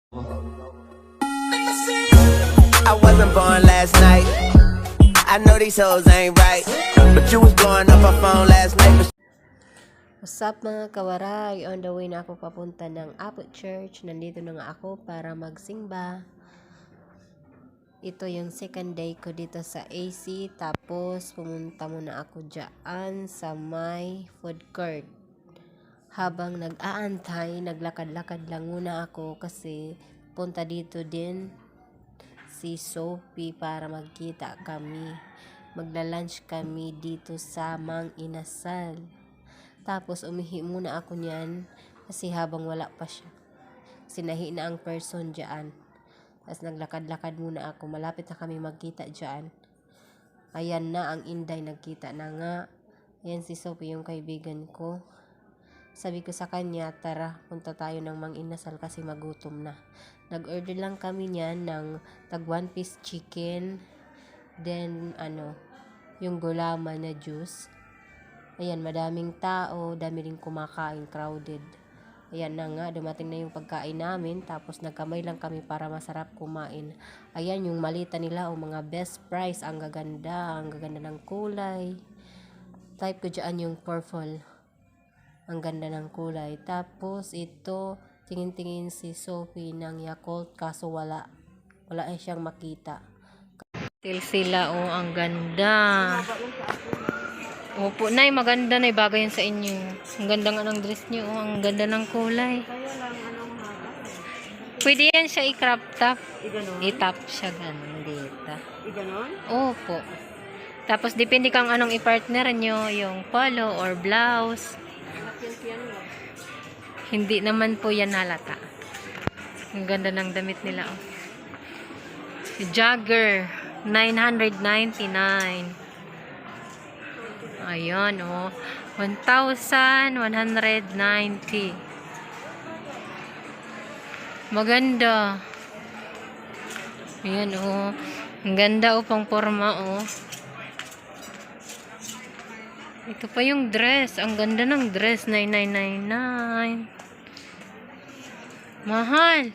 I wasn't born last night. I know these hoes ain't right, but you was blowing up my phone last night. What's up mga kawaray? On the way na ako papunta ng Apo Church. Nandito na nga ako para magsimba. Ito yung second day ko dito sa AC. Tapos pumunta muna ako dyan sa my food court. Habang nag-aantay, naglakad-lakad lang muna ako kasi punta dito din si Sophie para magkita kami. Magla-lunch kami dito sa Mang Inasal. Tapos umihi muna ako niyan kasi habang wala pa siya. Sinahi na ang person dyan. Tapos naglakad-lakad muna ako. Malapit na kami magkita dyan. Ayan na ang Inday, nagkita na nga. Ayan si Sophie, yung kaibigan ko. Sabi ko sa kanya, tara, punta tayo ng Mang Inasal kasi magutom na. Nag-order lang kami niyan ng tag 1 piece chicken. Then, yung gulaman na juice. Ayan, madaming tao, dami rin kumakain, crowded. Ayan na nga, dumating na yung pagkain namin. Tapos nagkamay lang kami para masarap kumain. Ayan, yung malita nila o mga best price. Ang gaganda ng kulay. Type ko dyan yung purple. Ang ganda ng kulay. Tapos ito, tingin-tingin si Sophie ng Yakult kaso wala siyang makita. Til sila, oh, ang ganda. Opo, nay, maganda na, bagay yan sa inyo. Ang ganda nga ng dress niyo, oh, ang ganda ng kulay. Pwede yan siya i-crop top. I-top siya ganun dito. Opo. Tapos depende kang anong i-partner nyo, yung polo or blouse. Hindi naman po yan halata. Ang ganda ng damit nila, oh. Jogger, 999. Ayan, oh. 1,190. Maganda. Ayan, oh. Ang ganda, oh, pang forma, oh. Ito pa yung dress. Ang ganda ng dress. 9,999. Mahal.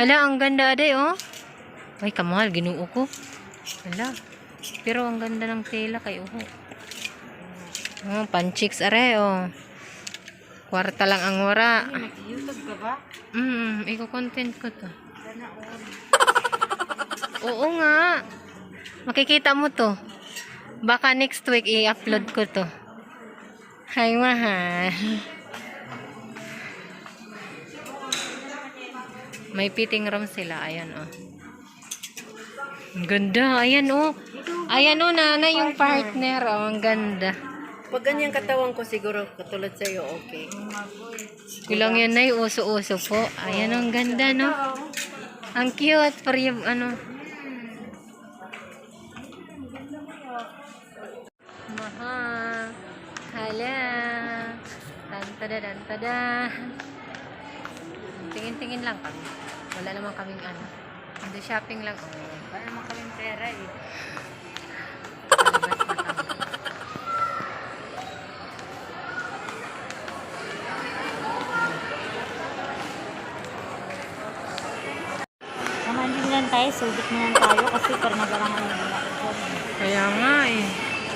Hala, ang ganda aday, oh. Ay, kamahal. Ginuo ko. Hala. Pero ang ganda ng tela kay uho. Oh, panchiks are, oh. Kwarta lang ang wara. YouTube ka ba? Iko-content ko to. Oo nga. Makikita mo to. Baka next week i-upload ko to. Hi, mahal. May fitting room sila. Ayan, oh. Ang ganda. Ayan, oh. Ayan, oh, na yung partner. Oh, ang ganda. Pag ganyan katawan ko siguro katulad sa'yo, okay. Kulang yan na yung uso-uso po. Ayan, oh, ang ganda, no? Ang cute. For yung, Mahal. Hala. Tantada. Tingin-tingin lang kami. Wala naman kaming Hindi shopping lang. Oh. Wala naman kaming pera eh. Palabas na kami. Naman lang tayo, subit na lang tayo kasi para nagarangan na wala ko. Kaya nga eh.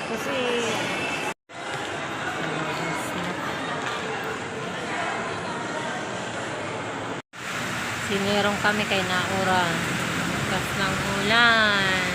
Kasi Sinirong kami kay Naura. Kas ng ulan.